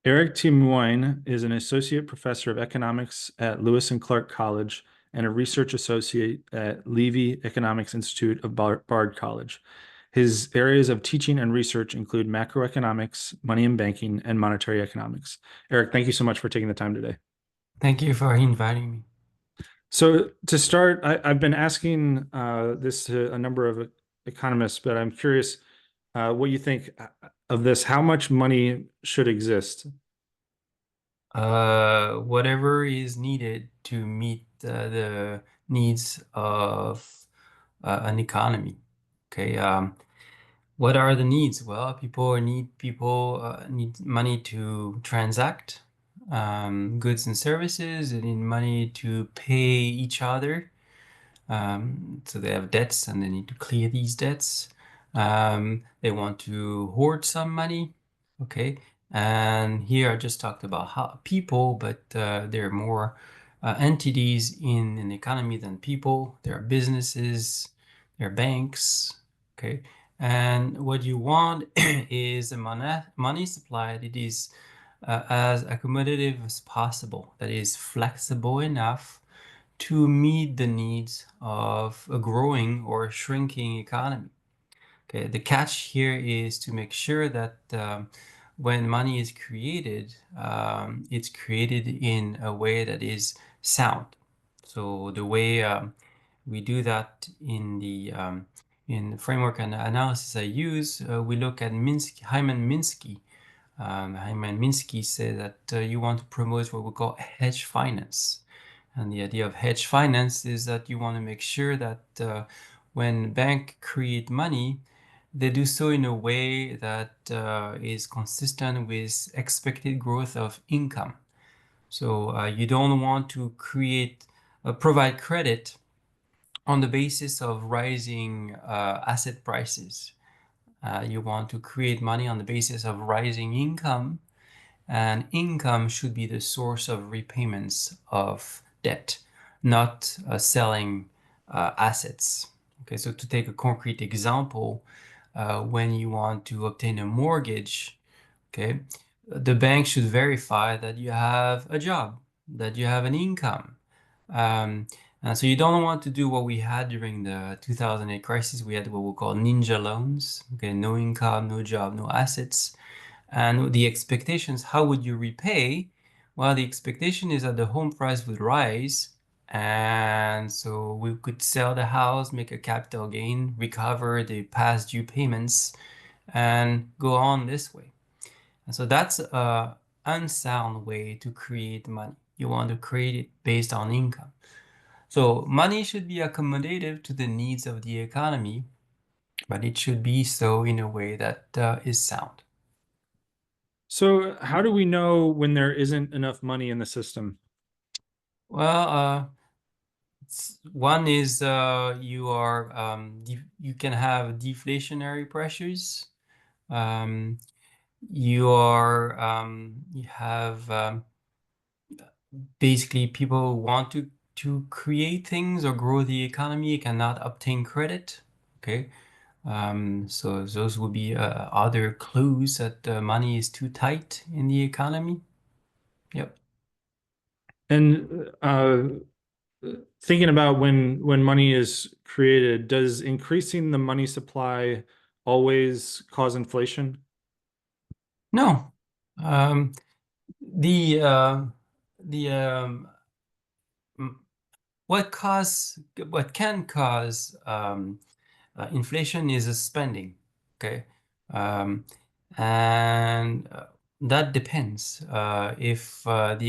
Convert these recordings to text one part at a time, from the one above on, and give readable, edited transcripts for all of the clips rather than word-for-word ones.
Eric Tymoigne is an associate professor of economics at Lewis and Clark College and a research associate at Levy Economics Institute of Bard College. His areas of teaching and research include macroeconomics, money and banking, and monetary economics. Eric, thank you so much for taking the time today. Thank you for inviting me. So, to start, I've been asking this to a number of economists, but I'm curious what you think of this. How much money should exist? Whatever is needed to meet the needs of an economy. Okay. What are the needs? Well, people need money to transact goods and services. They need money to pay each other. So they have debts and they need to clear these debts. They want to hoard some money. Okay. And here I just talked about how people, but there are more entities in an economy than people. There are businesses, there are banks. Okay. And what you want is a money supply that is as accommodative as possible, that is flexible enough to meet the needs of a growing or shrinking economy. Okay, the catch here is to make sure that when money is created, it's created in a way that is sound. So the way we do that in the framework and analysis I use, we look at Hyman Minsky. Hyman Minsky said that you want to promote what we call hedge finance. And the idea of hedge finance is that you want to make sure that when banks create money, they do so in a way that is consistent with expected growth of income. So you don't want to provide credit on the basis of rising asset prices. You want to create money on the basis of rising income, and income should be the source of repayments of debt, not selling assets. Okay, so to take a concrete example, when you want to obtain a mortgage, okay, the bank should verify that you have a job, that you have an income. Um, and so you don't want to do what we had during the 2008 crisis. We had what we call ninja loans, okay, no income, no job, no assets. And the expectations, how would you repay? Well, the expectation is that the home price would rise. And so we could sell the house, make a capital gain, recover the past due payments, and go on this way. And so that's a unsound way to create money. You want to create it based on income. So money should be accommodative to the needs of the economy, but it should be so in a way that is sound. So, how do we know when there isn't enough money in the system? Well, one is you can have deflationary pressures. Um, you have basically people want to create things or grow the economy, cannot obtain credit. Okay. So those would be other clues that money is too tight in the economy. Yep. And thinking about when money is created, does increasing the money supply always cause inflation? No. Um, the uh, the m- what can cause inflation is a spending. Okay. Um, and that depends. If the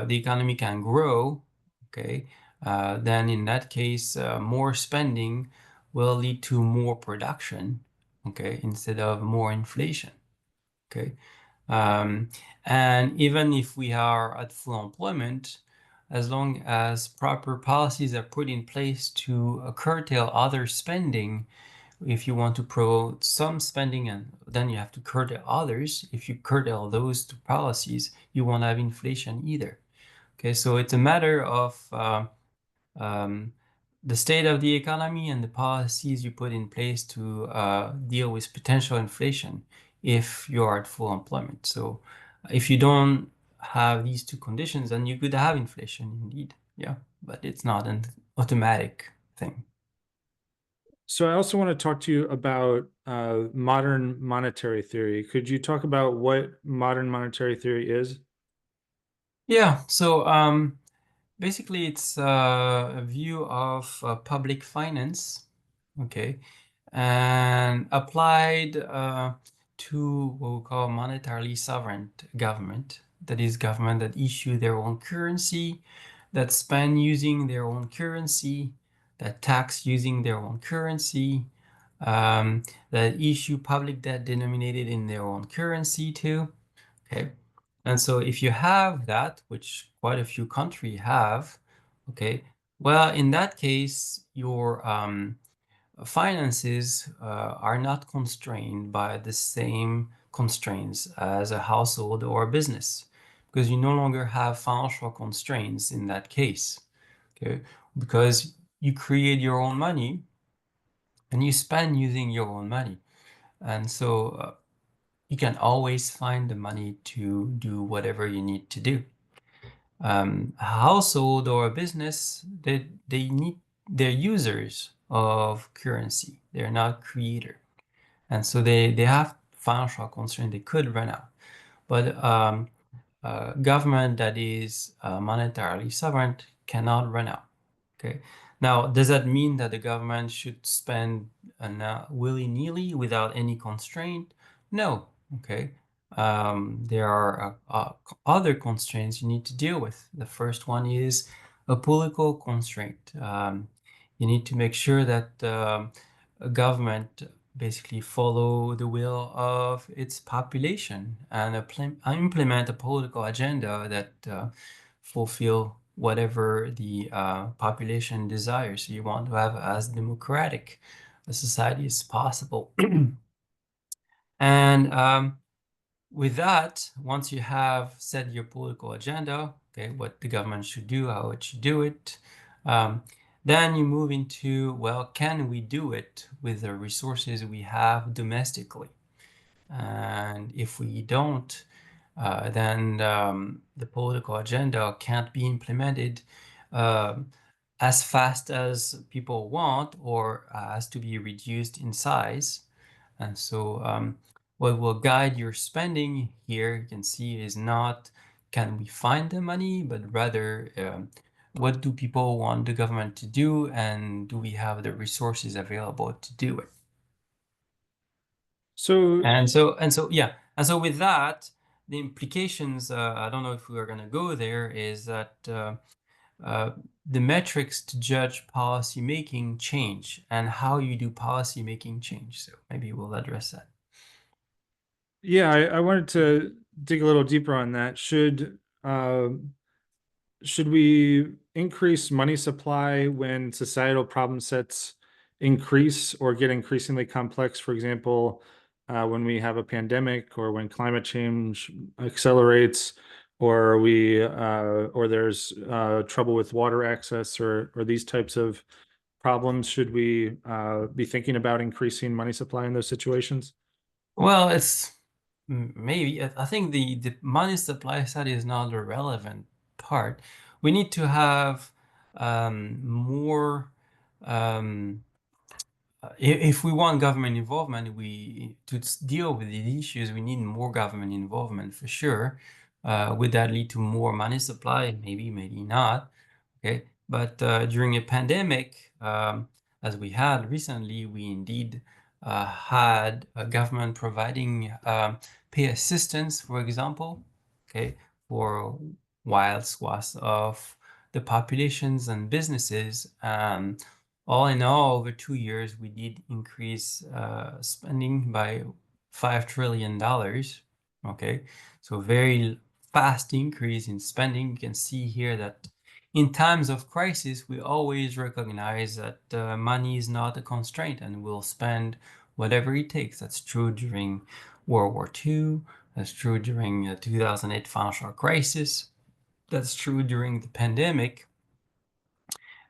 economy can grow, okay, then in that case, more spending will lead to more production, okay, instead of more inflation. Okay. Um, and even if we are at full employment, as long as proper policies are put in place to curtail other spending, if you want to promote some spending and then you have to curtail others, if you curtail those two policies, you won't have inflation either. Okay, so it's a matter of um, the state of the economy and the policies you put in place to deal with potential inflation. if you are at full employment. So if you don't have these two conditions, then you could have inflation indeed. Yeah, but it's not an automatic thing. So I also want to talk to you about modern monetary theory. Could you talk about what modern monetary theory is? Yeah, so basically it's a view of public finance, okay, and applied to what we call monetarily sovereign government. That is government that issue their own currency, that spend using their own currency, that tax using their own currency, um, that issue public debt denominated in their own currency too. Okay. And so if you have that, which quite a few countries have, okay, well, in that case, your finances are not constrained by the same constraints as a household or a business, because you no longer have financial constraints in that case, okay, because you create your own money and you spend using your own money. And so you can always find the money to do whatever you need to do. A household or a business, they need, they're users of currency. They're not creator. And so they have financial constraint. They could run out. But government that is monetarily sovereign cannot run out. Okay. Now, does that mean that the government should spend willy-nilly without any constraint? No. Okay. There are other constraints you need to deal with. The first one is a political constraint. You need to make sure that a government basically follow the will of its population and implement a political agenda that fulfill whatever the population desires. So you want to have as democratic a society as possible. And with that, once you have set your political agenda, okay, what the government should do, how it should do it, um, then you move into, well, can we do it with the resources we have domestically? And if we don't, then the political agenda can't be implemented um as fast as people want or has to be reduced in size. And so what will guide your spending here, you can see, is not can we find the money, but rather what do people want the government to do, and do we have the resources available to do it? So Yeah. And so with that, the implications, I don't know if we are going to go there, is that uh, the metrics to judge policy making change and how you do policy making change. So maybe we'll address that. yeah, I wanted to dig a little deeper on that. Should we increase money supply when societal problem sets increase or get increasingly complex? For example, when we have a pandemic or when climate change accelerates, or there's trouble with water access or these types of problems, should we be thinking about increasing money supply in those situations? Well, it's maybe, I think the money supply side is not the relevant part. We need to have more. Um, if we want government involvement, we to deal with these issues, we need more government involvement for sure. Would that lead to more money supply? Maybe, maybe not. Okay, but during a pandemic, as we had recently, we indeed had a government providing pay assistance, for example, okay, for wide swaths of the populations and businesses. All in all, over 2 years, we did increase spending by $5 trillion. Okay, so very fast increase in spending. You can see here that in times of crisis, we always recognize that money is not a constraint and we'll spend whatever it takes. That's true during World War II. That's true during the 2008 financial crisis. That's true during the pandemic.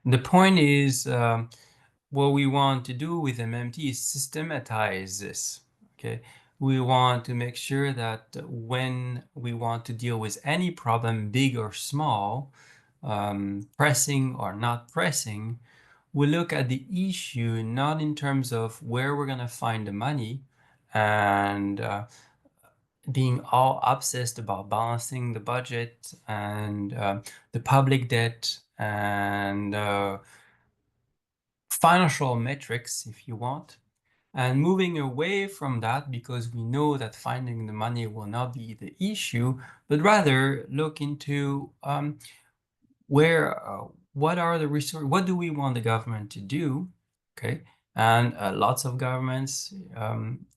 The point is, what we want to do with MMT is systematize this. Okay, We want to make sure that when we want to deal with any problem, big or small, pressing or not pressing, we look at the issue not in terms of where we're going to find the money and being all obsessed about balancing the budget and the public debt and financial metrics, if you want, and moving away from that because we know that finding the money will not be the issue, but rather look into where what are the resources, what do we want the government to do? Okay. And lots of governments,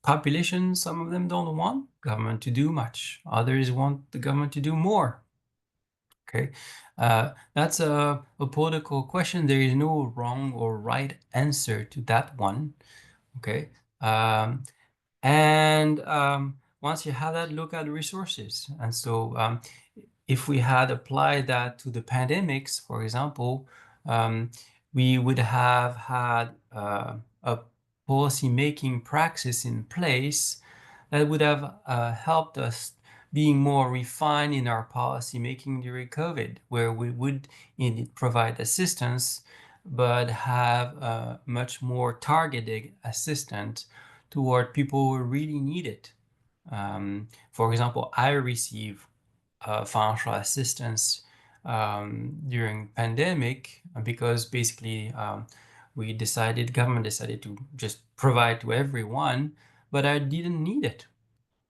populations, some of them don't want government to do much. Others want the government to do more. Okay. That's a political question. There is no wrong or right answer to that one. Okay. Um, and once you have that, look at the resources. And so if we had applied that to the pandemics, for example, we would have had a policy making praxis in place that would have helped us being more refined in our policy making during COVID, where we would indeed provide assistance, but have a much more targeted assistance toward people who really need it. For example, I receive financial assistance during pandemic because basically government decided to just provide to everyone, but I didn't need it.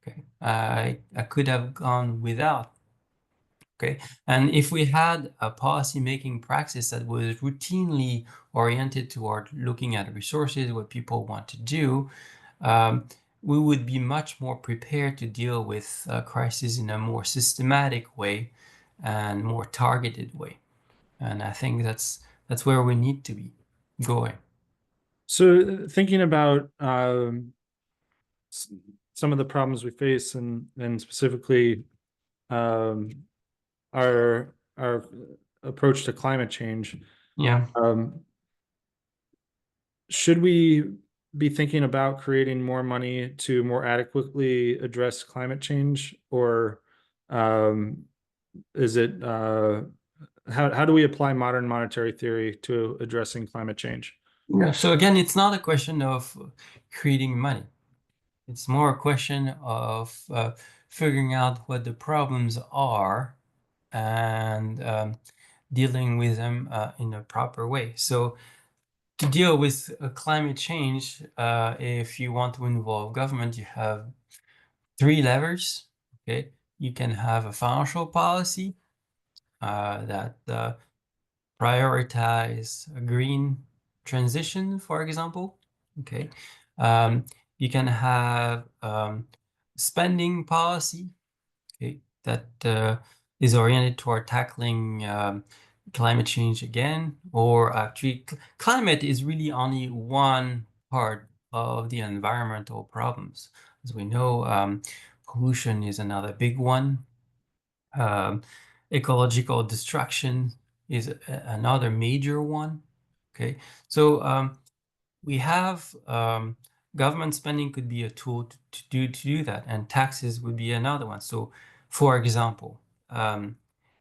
Okay, I could have gone without. Okay, and if we had a policy making practice that was routinely oriented toward looking at resources, what people want to do, um, we would be much more prepared to deal with crises in a more systematic way and more targeted way. And I think that's where we need to be going. So thinking about some of the problems we face and specifically um, our approach to climate change, Yeah. um, should we be thinking about creating more money to more adequately address climate change, or um, is it how do we apply modern monetary theory to addressing climate change? Yeah. So again, it's not a question of creating money. It's more a question of figuring out what the problems are and dealing with them in a proper way. So to deal with climate change, if you want to involve government, you have three levers. Okay, you can have a financial policy that prioritize a green transition, for example. Okay, um, you can have spending policy. Okay, that is oriented toward tackling climate change again, or actually, climate is really only one part of the environmental problems. As we know, pollution is another big one. Um, ecological destruction is another major one. Okay, so we have government spending could be a tool to do that, and taxes would be another one. So, for example,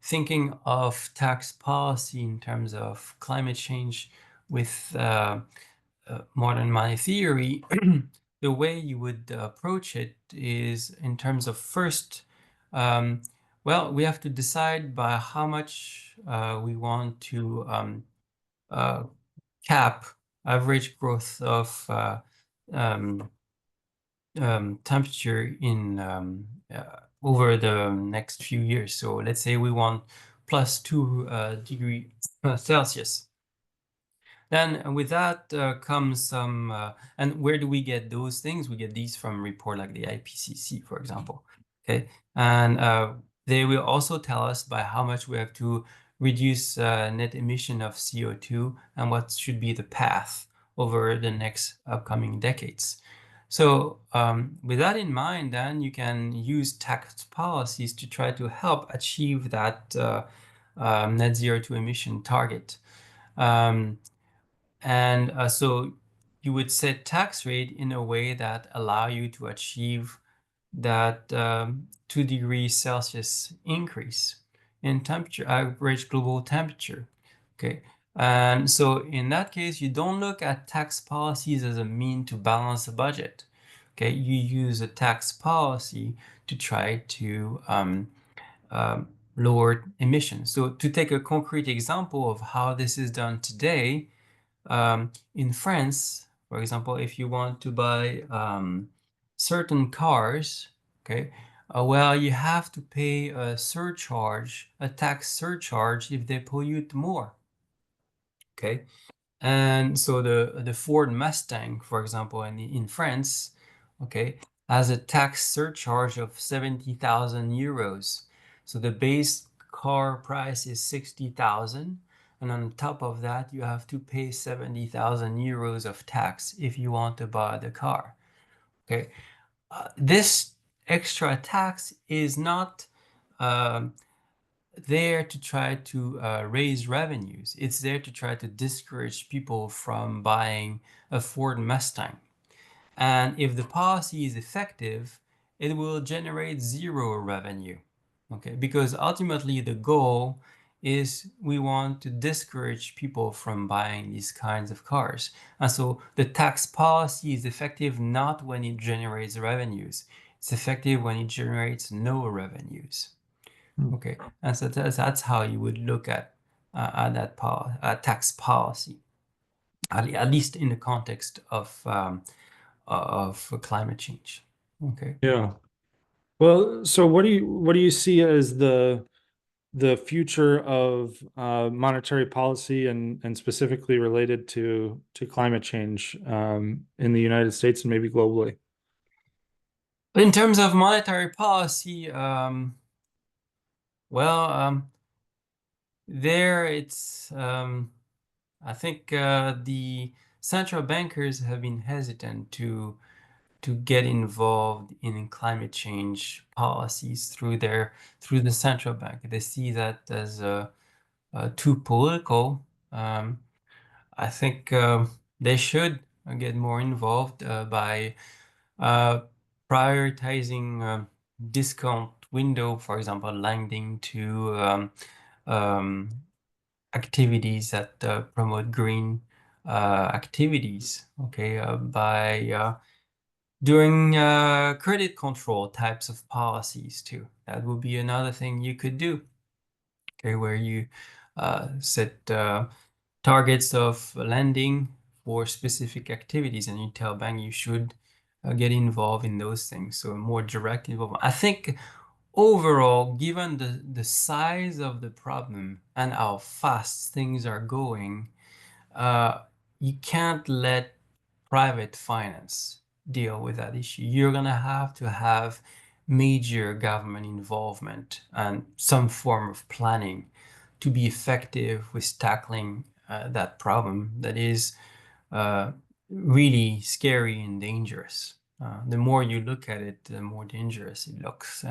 thinking of tax policy in terms of climate change with modern money theory, the way you would approach it is in terms of first, well, we have to decide by how much we want to uh, cap average growth of um, temperature in over the next few years. So let's say we want +2 degree Celsius. Then with that comes some, and where do we get those things? We get these from a report like the IPCC, for example. Okay, and they will also tell us by how much we have to reduce net emission of CO2 and what should be the path over the next upcoming decades. So with that in mind, then you can use tax policies to try to help achieve that net zero to emission target. Um, and so you would set tax rate in a way that allow you to achieve that 2 degrees Celsius increase in temperature, average global temperature. Okay. And so in that case, you don't look at tax policies as a mean to balance the budget. Okay. You use a tax policy to try to lower emissions. So to take a concrete example of how this is done today, in France, for example, if you want to buy certain cars, okay, well, you have to pay a surcharge, a tax surcharge if they pollute more, okay? And so the Ford Mustang, for example, in France, okay, has a tax surcharge of 70,000 euros. So the base car price is 60,000. And on top of that, you have to pay 70,000 euros of tax if you want to buy the car. Okay. This extra tax is not um, there to try to raise revenues. It's there to try to discourage people from buying a Ford Mustang. And if the policy is effective, it will generate zero revenue. Okay, because ultimately the goal is we want to discourage people from buying these kinds of cars. And so the tax policy is effective not when it generates revenues. It's effective when it generates no revenues. Hmm. Okay, and so that's how you would look at that tax policy, at least in the context of climate change. Okay. Yeah. Well, so what do you see as the future of monetary policy and specifically related to climate change in the United States and maybe globally? In terms of monetary policy, well, there it's I think the central bankers have been hesitant to get involved in climate change policies through the central bank. They see that as too political. Um, I think they should get more involved by uh, prioritizing discount window, for example, lending to um, activities that promote green activities. Okay, by doing credit control types of policies too. That would be another thing you could do. Okay, where you set targets of lending for specific activities, and you tell bank you should get involved in those things. So more direct involvement. I think overall, given the size of the problem and how fast things are going, uh, you can't let private finance deal with that issue. You're gonna have to have major government involvement and some form of planning to be effective with tackling that problem that is uh, really scary and dangerous. The more you look at it, the more dangerous it looks,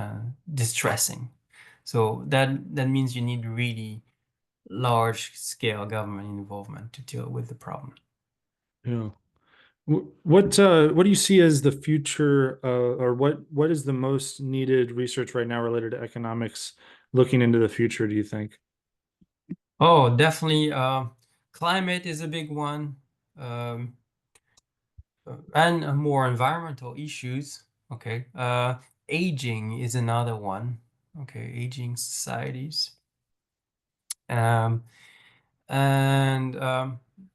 distressing. So that means you need really large scale government involvement to deal with the problem. Yeah. What do you see as the future or what is the most needed research right now related to economics looking into the future, do you think? Oh, definitely. Climate is a big one, um, and more environmental issues. Okay. Aging is another one. Okay, aging societies. Um, and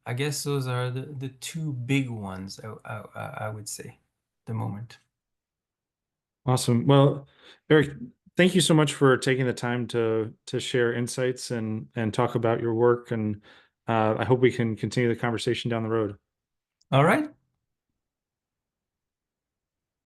I guess those are the two big ones I would say at the moment. Awesome. Well, Eric, thank you so much for taking the time to share insights and talk about your work. And I hope we can continue the conversation down the road. All right.